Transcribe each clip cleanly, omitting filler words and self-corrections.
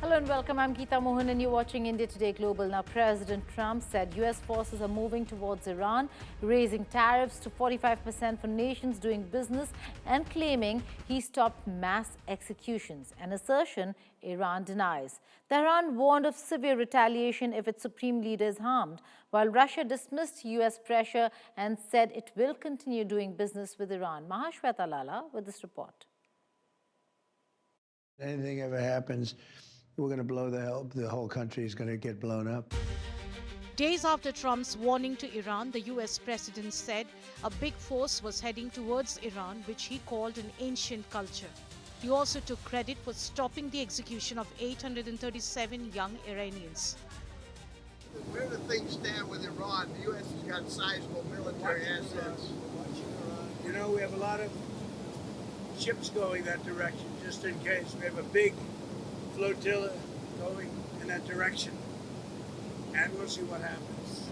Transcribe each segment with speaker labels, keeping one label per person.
Speaker 1: Hello and welcome. I'm Geeta Mohan and you're watching India Today Global. Now, President Trump said U.S. forces are moving towards Iran, raising tariffs to 45% for nations doing business and claiming he stopped mass executions, an assertion Iran denies. Tehran warned of severe retaliation if its supreme leader is harmed, while Russia dismissed U.S. pressure and said it will continue doing business with Iran. Mahashweta Lala with this report.
Speaker 2: Anything ever happens, we're going to blow the whole country is going to get blown up.
Speaker 3: Days after Trump's warning to Iran, the US president said a big force was heading towards Iran, which he called an ancient culture. He also took credit for stopping the execution of 837 young Iranians.
Speaker 4: Where do things stand with Iran? The U.S. has got sizable military assets.
Speaker 2: You know, we have a lot of ships going that direction, just in case. We have a big flotilla going in that direction, and we'll see what happens.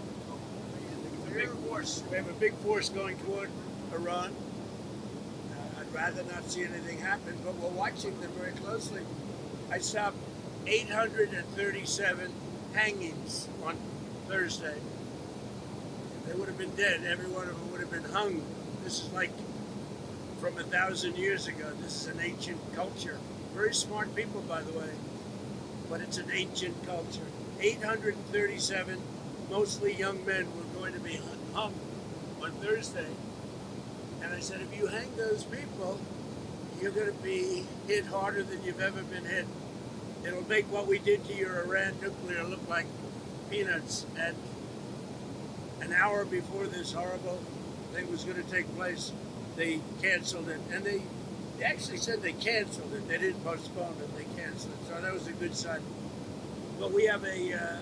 Speaker 2: Big force. We have a big force going toward Iran. I'd rather not see anything happen, but we're watching them very closely. I saw 837 hangings on Thursday. They would have been dead. Every one of them would have been hung. This is like from 1,000 years ago. This is an ancient culture. Very smart people, by the way, but it's an ancient culture. 837, mostly young men, were going to be hung on Thursday. And I said, if you hang those people, you're going to be hit harder than you've ever been hit. It'll make what we did to your Iran nuclear look like peanuts. And an hour before this horrible thing was going to take place, they canceled it. And they actually said they canceled it. They didn't postpone it. They canceled it. So that was a good sign. But we have an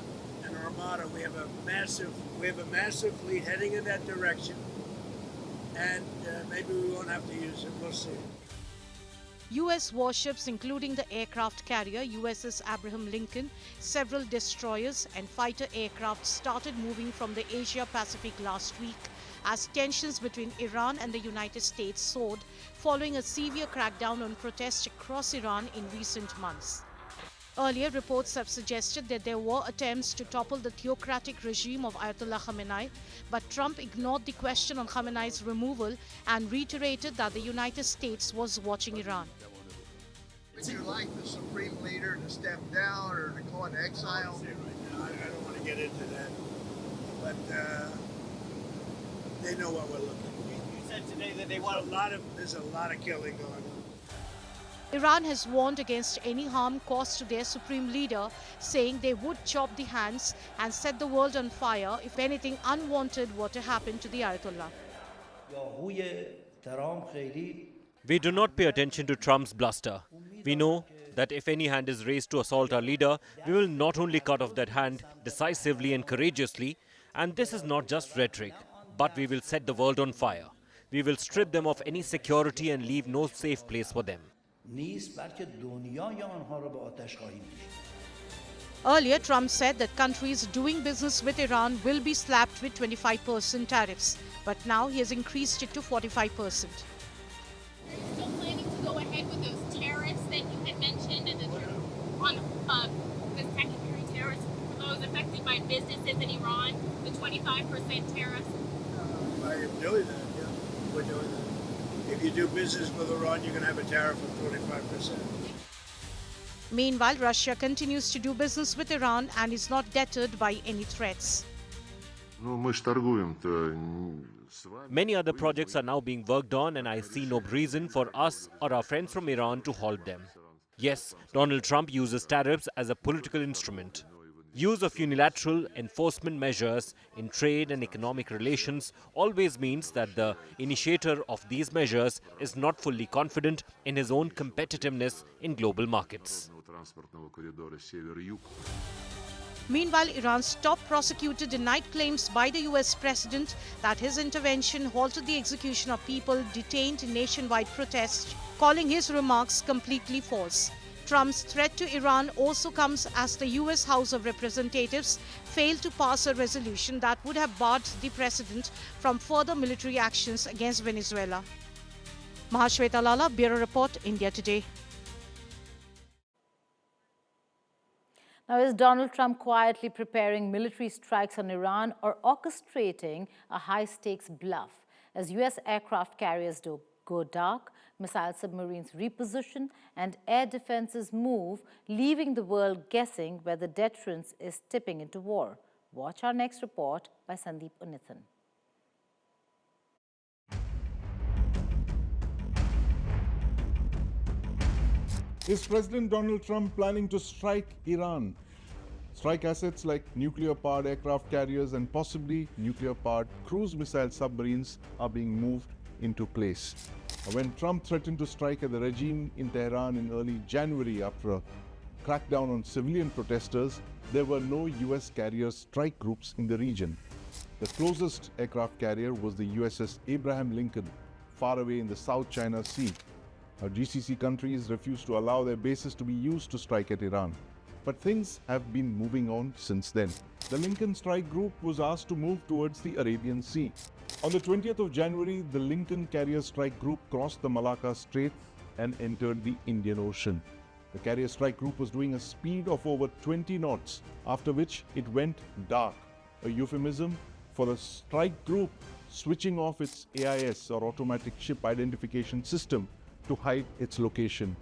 Speaker 2: armada. We have a massive fleet heading in that direction. And maybe we won't have to use it. We'll see.
Speaker 3: U.S. warships, including the aircraft carrier USS Abraham Lincoln, several destroyers and fighter aircraft started moving from the Asia-Pacific last week as tensions between Iran and the United States soared following a severe crackdown on protests across Iran in recent months. Earlier reports have suggested that there were attempts to topple the theocratic regime of Ayatollah Khamenei, but Trump ignored the question on Khamenei's removal and reiterated that the United States was watching Iran.
Speaker 4: Would you like the supreme leader to step down or to go into exile?
Speaker 2: I don't want to get into that, but they know what we're looking for.
Speaker 5: You said today that they want
Speaker 2: There's a lot of killing going on.
Speaker 3: Iran has warned against any harm caused to their supreme leader, saying they would chop the hands and set the world on fire if anything unwanted were to happen to the Ayatollah.
Speaker 6: We do not pay attention to Trump's bluster. We know that if any hand is raised to assault our leader, we will not only cut off that hand decisively and courageously, and this is not just rhetoric, but we will set the world on fire. We will strip them of any security and leave no safe place for them.
Speaker 3: Earlier, Trump said that countries doing business with Iran will be slapped with 25% tariffs, but now he has increased it to 45%.
Speaker 7: Are you still planning to go ahead with those tariffs that you had mentioned and on the secondary tariffs for those affected by businesses in Iran, the 25% tariffs?
Speaker 2: I am doing that, yeah. We're doing that. If you do business with Iran, you're going to have a tariff of 25%.
Speaker 3: Meanwhile, Russia continues to do business with Iran and is not deterred by any threats.
Speaker 6: Many other projects are now being worked on, and I see no reason for us or our friends from Iran to halt them. Yes, Donald Trump uses tariffs as a political instrument. Use of unilateral enforcement measures in trade and economic relations always means that the initiator of these measures is not fully confident in his own competitiveness in global markets.
Speaker 3: Meanwhile, Iran's top prosecutor denied claims by the US president that his intervention halted the execution of people detained in nationwide protests, calling his remarks completely false. Trump's threat to Iran also comes as the US House of Representatives failed to pass a resolution that would have barred the president from further military actions against Venezuela. Mahashweta Lala, Bureau Report, India Today.
Speaker 1: Now, is Donald Trump quietly preparing military strikes on Iran or orchestrating a high-stakes bluff? As U.S. aircraft carriers go dark, missile submarines reposition, and air defenses move, leaving the world guessing where the deterrence is tipping into war. Watch our next report by Sandeep Unithan.
Speaker 5: Is President Donald Trump planning to strike Iran? Strike assets like nuclear-powered aircraft carriers and possibly nuclear-powered cruise missile submarines are being moved into place. When Trump threatened to strike at the regime in Tehran in early January after a crackdown on civilian protesters, there were no US carrier strike groups in the region. The closest aircraft carrier was the USS Abraham Lincoln, far away in the South China Sea. GCC countries refused to allow their bases to be used to strike at Iran. But things have been moving on since then. The Lincoln Strike Group was asked to move towards the Arabian Sea. On the 20th of January, the Lincoln Carrier Strike Group crossed the Malacca Strait and entered the Indian Ocean. The Carrier Strike Group was doing a speed of over 20 knots, after which it went dark, a euphemism for the strike group switching off its AIS or Automatic Ship Identification System to hide its location.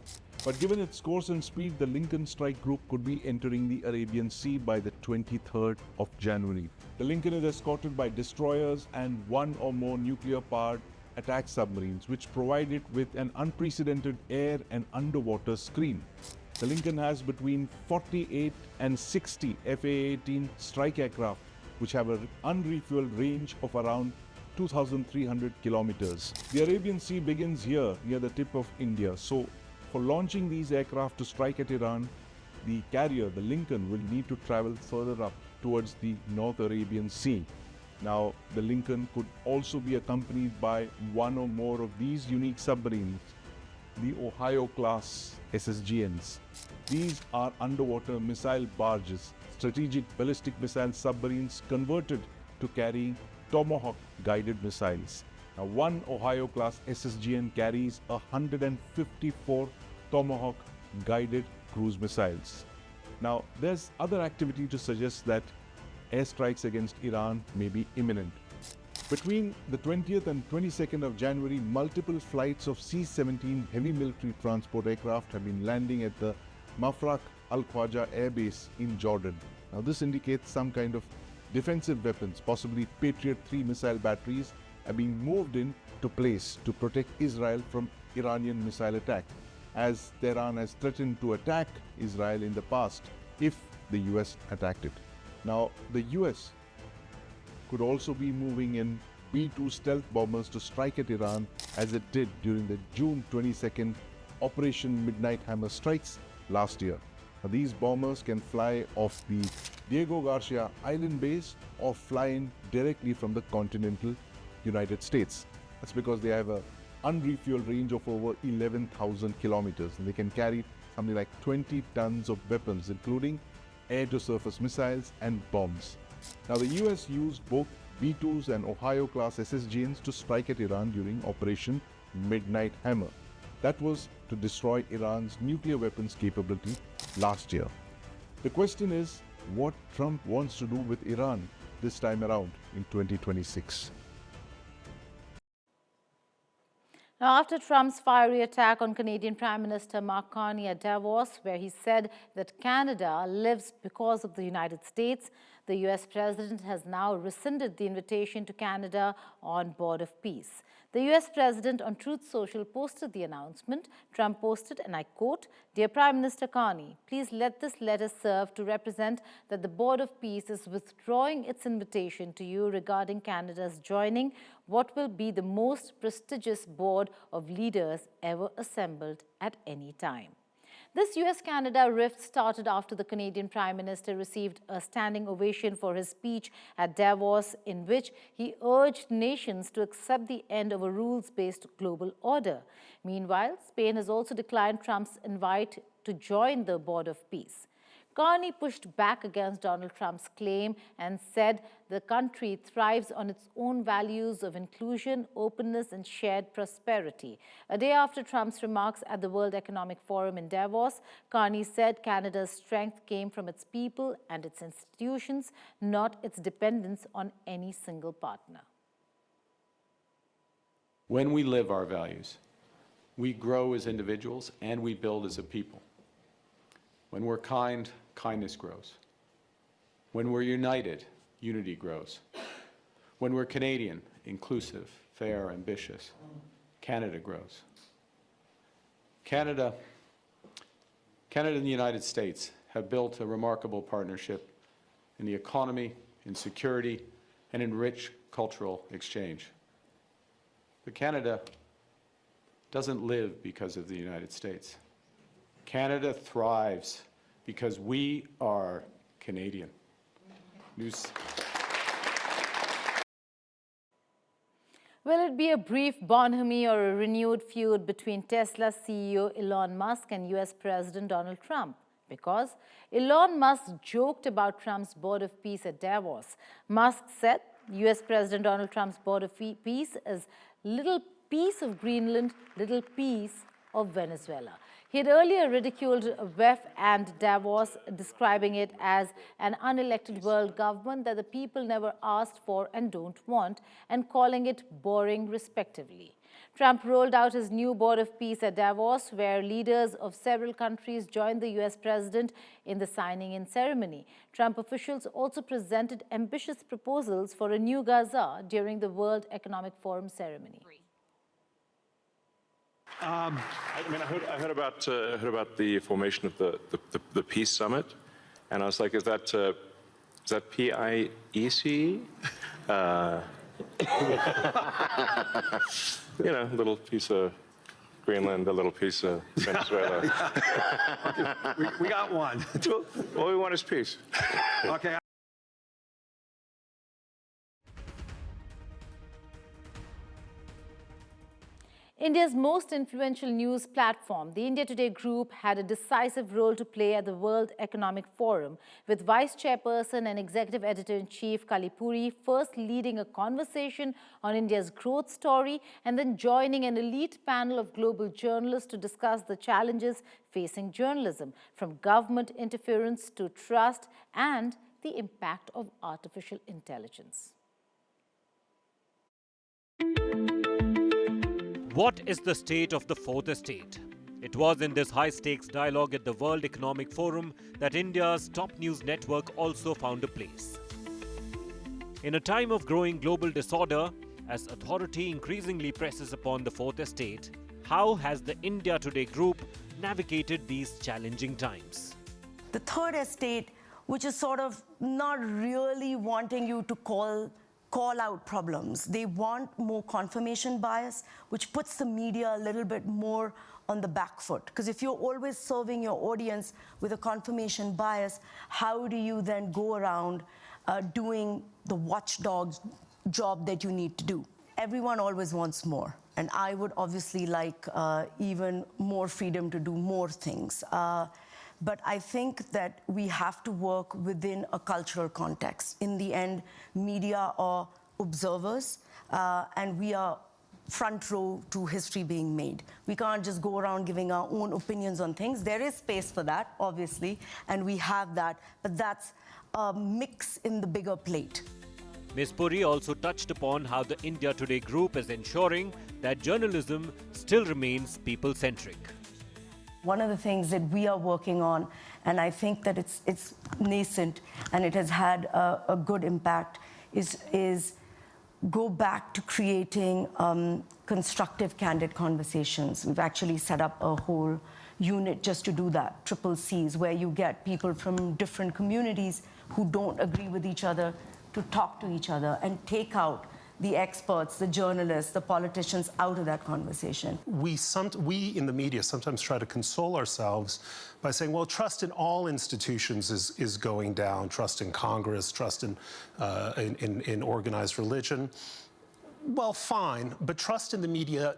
Speaker 5: But given its course and speed, the Lincoln Strike Group could be entering the Arabian Sea by the 23rd of January. The Lincoln is escorted by destroyers and one or more nuclear-powered attack submarines, which provide it with an unprecedented air and underwater screen. The Lincoln has between 48 and 60 FA-18 strike aircraft, which have an unrefueled range of around 2,300 kilometers. The Arabian Sea begins here near the tip of India. So for launching these aircraft to strike at Iran, the carrier, the Lincoln, will need to travel further up towards the North Arabian Sea. Now, the Lincoln could also be accompanied by one or more of these unique submarines, the Ohio-class SSGNs. These are underwater missile barges, strategic ballistic missile submarines converted to carry Tomahawk guided missiles. Now, one Ohio-class SSGN carries 154 Tomahawk guided cruise missiles. Now, there's other activity to suggest that airstrikes against Iran may be imminent. Between the 20th and 22nd of January, multiple flights of C-17 heavy military transport aircraft have been landing at the Mafraq Al-Khwaja Air Base in Jordan. Now, this indicates some kind of defensive weapons, possibly Patriot 3 missile batteries, are being moved into place to protect Israel from Iranian missile attack, as Tehran has threatened to attack Israel in the past if the US attacked it. Now, the US could also be moving in B-2 stealth bombers to strike at Iran, as it did during the June 22nd Operation Midnight Hammer strikes last year. Now, these bombers can fly off the Diego Garcia Island base or fly in directly from the continental United States. That's because they have an unrefueled range of over 11,000 kilometers, and they can carry something like 20 tons of weapons, including air-to-surface missiles and bombs. Now, the US used both B-2s and Ohio-class SSGNs to strike at Iran during Operation Midnight Hammer. That was to destroy Iran's nuclear weapons capability last year. The question is what Trump wants to do with Iran this time around in 2026.
Speaker 1: Now, after Trump's fiery attack on Canadian Prime Minister Mark Carney at Davos, where he said that Canada lives because of the United States, the US president has now rescinded the invitation to Canada on board of peace. The US president on Truth Social posted the announcement. Trump posted, and I quote, "Dear Prime Minister Carney, please let this letter serve to represent that the Board of Peace is withdrawing its invitation to you regarding Canada's joining what will be the most prestigious board of leaders ever assembled at any time." This US-Canada rift started after the Canadian Prime Minister received a standing ovation for his speech at Davos, in which he urged nations to accept the end of a rules-based global order. Meanwhile, Spain has also declined Trump's invite to join the Board of Peace. Carney pushed back against Donald Trump's claim and said the country thrives on its own values of inclusion, openness, and shared prosperity. A day after Trump's remarks at the World Economic Forum in Davos, Carney said Canada's strength came from its people and its institutions, not its dependence on any single partner.
Speaker 8: When we live our values, we grow as individuals and we build as a people. When we're kind, kindness grows. When we're united, unity grows. When we're Canadian, inclusive, fair, ambitious, Canada grows. Canada and the United States have built a remarkable partnership in the economy, in security, and in rich cultural exchange. But Canada doesn't live because of the United States. Canada thrives because we are Canadian.
Speaker 1: Will it be a brief bonhomie or a renewed feud between Tesla CEO Elon Musk and US President Donald Trump? Because Elon Musk joked about Trump's board of peace at Davos. Musk said US President Donald Trump's board of peace is little piece of Greenland, little piece of Venezuela. He had earlier ridiculed WEF and Davos, describing it as an unelected world government that the people never asked for and don't want, and calling it boring respectively. Trump rolled out his new board of peace at Davos, where leaders of several countries joined the US president in the signing-in ceremony. Trump officials also presented ambitious proposals for a new Gaza during the World Economic Forum ceremony.
Speaker 9: I heard about the formation of the Peace Summit, and I was like, is that PIECE? You know, a little piece of Greenland, a little piece of Venezuela.
Speaker 10: we got one.
Speaker 9: All we want is peace.
Speaker 10: Okay.
Speaker 1: India's most influential news platform, the India Today Group, had a decisive role to play at the World Economic Forum, with Vice Chairperson and Executive Editor-in-Chief Kalipuri first leading a conversation on India's growth story and then joining an elite panel of global journalists to discuss the challenges facing journalism, from government interference to trust and the impact of artificial intelligence.
Speaker 6: What is the state of the fourth estate? It was in this high-stakes dialogue at the World Economic Forum that India's top news network also found a place. In a time of growing global disorder, as authority increasingly presses upon the fourth estate, how has the India Today Group navigated these challenging times?
Speaker 11: The third estate, which is sort of not really wanting you to call out problems. They want more confirmation bias, which puts the media a little bit more on the back foot. Because if you're always serving your audience with a confirmation bias, how do you then go around doing the watchdog job that you need to do? Everyone always wants more. And I would obviously like even more freedom to do more things. But I think that we have to work within a cultural context. In the end, media are observers, and we are front row to history being made. We can't just go around giving our own opinions on things. There is space for that, obviously, and we have that, but that's a mix in the bigger plate.
Speaker 6: Ms. Puri also touched upon how the India Today Group is ensuring that journalism still remains people-centric.
Speaker 11: One of the things that we are working on, and I think that it's nascent and it has had a good impact, is go back to creating constructive, candid conversations. We've actually set up a whole unit just to do that, triple Cs, where you get people from different communities who don't agree with each other to talk to each other and take out the experts, the journalists, the politicians out of that conversation.
Speaker 10: We in the media sometimes try to console ourselves by saying, well, trust in all institutions is going down, trust in Congress, trust in organized religion. Well, fine, but trust in the media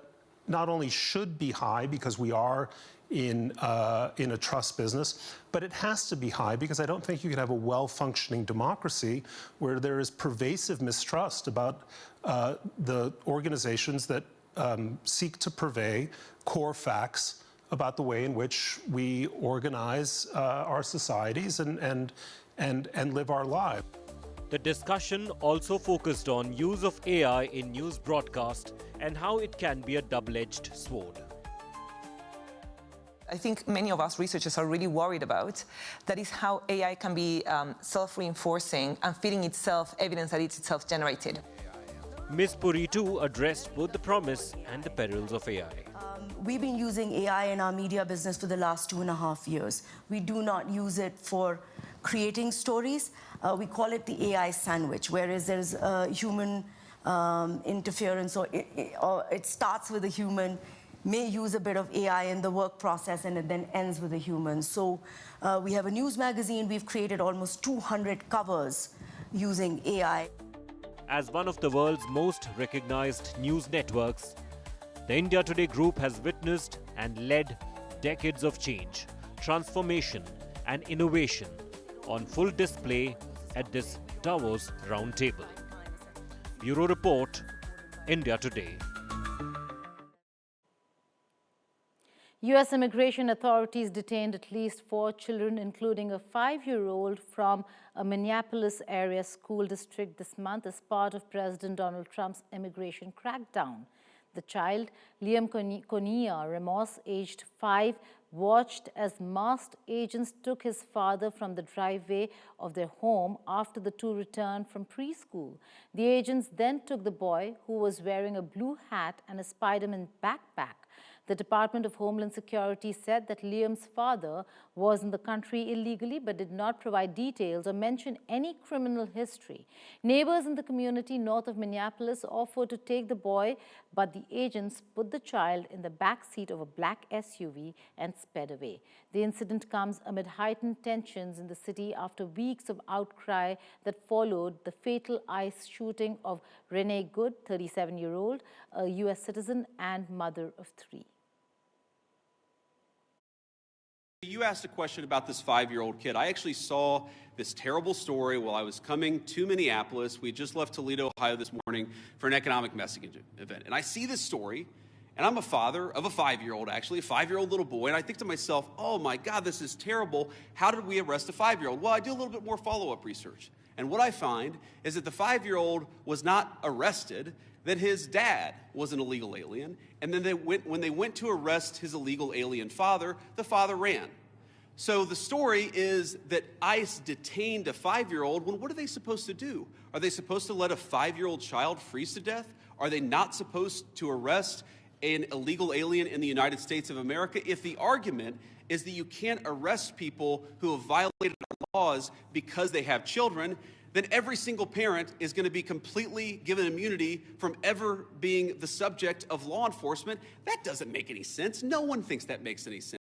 Speaker 10: not only should be high because we are in a trust business, but it has to be high because I don't think you can have a well-functioning democracy where there is pervasive mistrust about the organizations that seek to purvey core facts about the way in which we organize our societies and live our lives.
Speaker 6: The discussion also focused on use of AI in news broadcast and how it can be a double-edged sword.
Speaker 12: I think many of us researchers are really worried about. That is how AI can be self-reinforcing and feeding itself evidence that it's itself generated.
Speaker 6: Ms. Puri too addressed both the promise and the perils of AI.
Speaker 11: We've been using AI in our media business for the last 2.5 years. We do not use it for creating stories. We call it the AI sandwich, whereas there's human interference, or it starts with a human, may use a bit of AI in the work process, and it then ends with a human. So we have a news magazine. We've created almost 200 covers using AI.
Speaker 6: As one of the world's most recognized news networks, the India Today Group has witnessed and led decades of change, transformation and innovation on full display at this Davos roundtable. Bureau Report, India Today.
Speaker 1: U.S. immigration authorities detained at least 4 children, including a 5-year-old from a Minneapolis area school district this month as part of President Donald Trump's immigration crackdown. The child, Liam Konia Ramos, aged 5, watched as masked agents took his father from the driveway of their home after the two returned from preschool. The agents then took the boy, who was wearing a blue hat and a Spider-Man backpack. The Department of Homeland Security said that Liam's father was in the country illegally but did not provide details or mention any criminal history. Neighbors in the community north of Minneapolis offered to take the boy, but the agents put the child in the back seat of a black SUV and sped away. The incident comes amid heightened tensions in the city after weeks of outcry that followed the fatal ICE shooting of Renee Good, 37-year-old, a U.S. citizen and mother of 3.
Speaker 13: You asked a question about this 5-year-old kid. I actually saw this terrible story while I was coming to Minneapolis. We just left Toledo, Ohio this morning for an economic messaging event. And I see this story, and I'm a father of a 5-year-old, actually, a 5-year-old little boy. And I think to myself, oh my God, this is terrible. How did we arrest a 5-year-old? Well, I do a little bit more follow-up research. And what I find is that the 5-year-old was not arrested, that his dad was an illegal alien, and then when they went to arrest his illegal alien father, the father ran. So the story is that ICE detained a 5-year-old. Well, what are they supposed to do? Are they supposed to let a 5-year-old child freeze to death? Are they not supposed to arrest an illegal alien in the United States of America? If the argument is that you can't arrest people who have violated our laws because they have children, then every single parent is going to be completely given immunity from ever being the subject of law enforcement. That doesn't make any sense. No one thinks that makes any sense.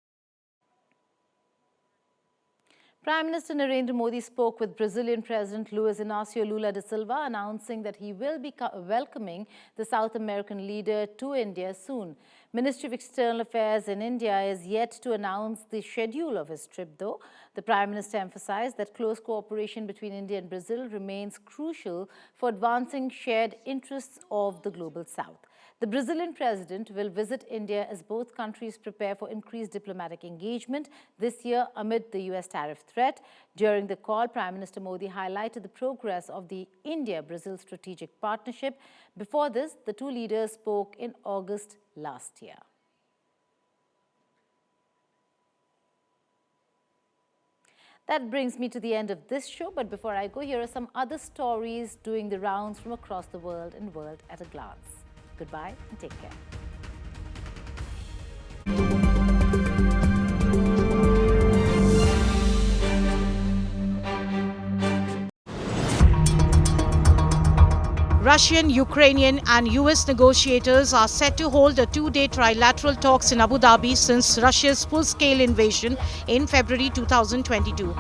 Speaker 1: Prime Minister Narendra Modi spoke with Brazilian President Luiz Inácio Lula da Silva, announcing that he will be welcoming the South American leader to India soon. Ministry of External Affairs in India is yet to announce the schedule of his trip, though. The Prime Minister emphasized that close cooperation between India and Brazil remains crucial for advancing shared interests of the Global South. The Brazilian president will visit India as both countries prepare for increased diplomatic engagement this year amid the U.S. tariff threat. During the call, Prime Minister Modi highlighted the progress of the India-Brazil strategic partnership. Before this, the two leaders spoke in August last year. That brings me to the end of this show, but before I go, here are some other stories doing the rounds from across the world in World at a Glance. Goodbye and take care.
Speaker 3: Russian, Ukrainian and US negotiators are set to hold a 2-day trilateral talks in Abu Dhabi since Russia's full-scale invasion in February 2022.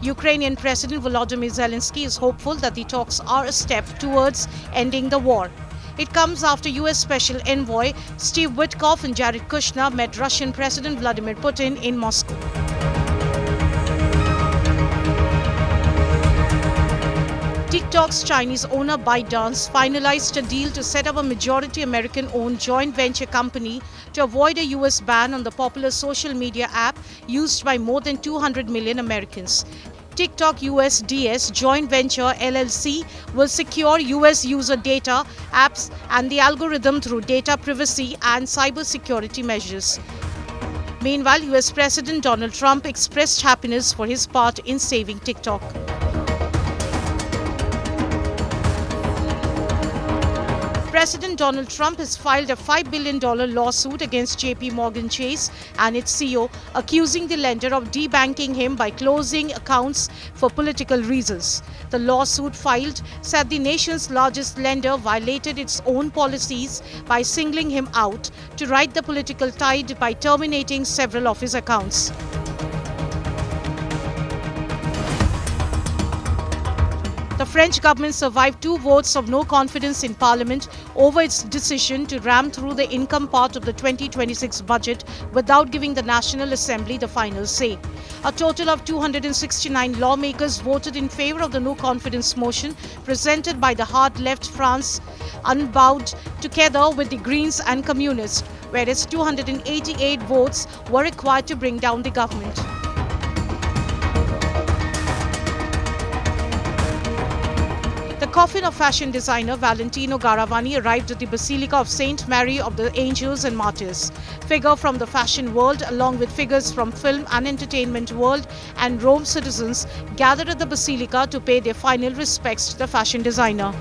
Speaker 3: Ukrainian President Volodymyr Zelensky is hopeful that the talks are a step towards ending the war. It comes after US Special Envoy Steve Witkoff and Jared Kushner met Russian President Vladimir Putin in Moscow. TikTok's Chinese owner ByteDance finalized a deal to set up a majority American-owned joint venture company to avoid a US ban on the popular social media app used by more than 200 million Americans. TikTok USDS joint venture LLC will secure US user data, apps and the algorithm through data privacy and cybersecurity measures. Meanwhile, US President Donald Trump expressed happiness for his part in saving TikTok. President Donald Trump has filed a $5 billion lawsuit against JP Morgan Chase and its CEO, accusing the lender of debanking him by closing accounts for political reasons. The lawsuit filed said the nation's largest lender violated its own policies by singling him out to ride the political tide by terminating several of his accounts. The French government survived 2 votes of no confidence in Parliament over its decision to ram through the income part of the 2026 budget without giving the National Assembly the final say. A total of 269 lawmakers voted in favour of the no confidence motion presented by the hard left France Unbowed together with the Greens and Communists, whereas 288 votes were required to bring down the government. The coffin of fashion designer Valentino Garavani arrived at the Basilica of St. Mary of the Angels and Martyrs. Figures from the fashion world, along with figures from film and entertainment world and Rome citizens, gathered at the Basilica to pay their final respects to the fashion designer.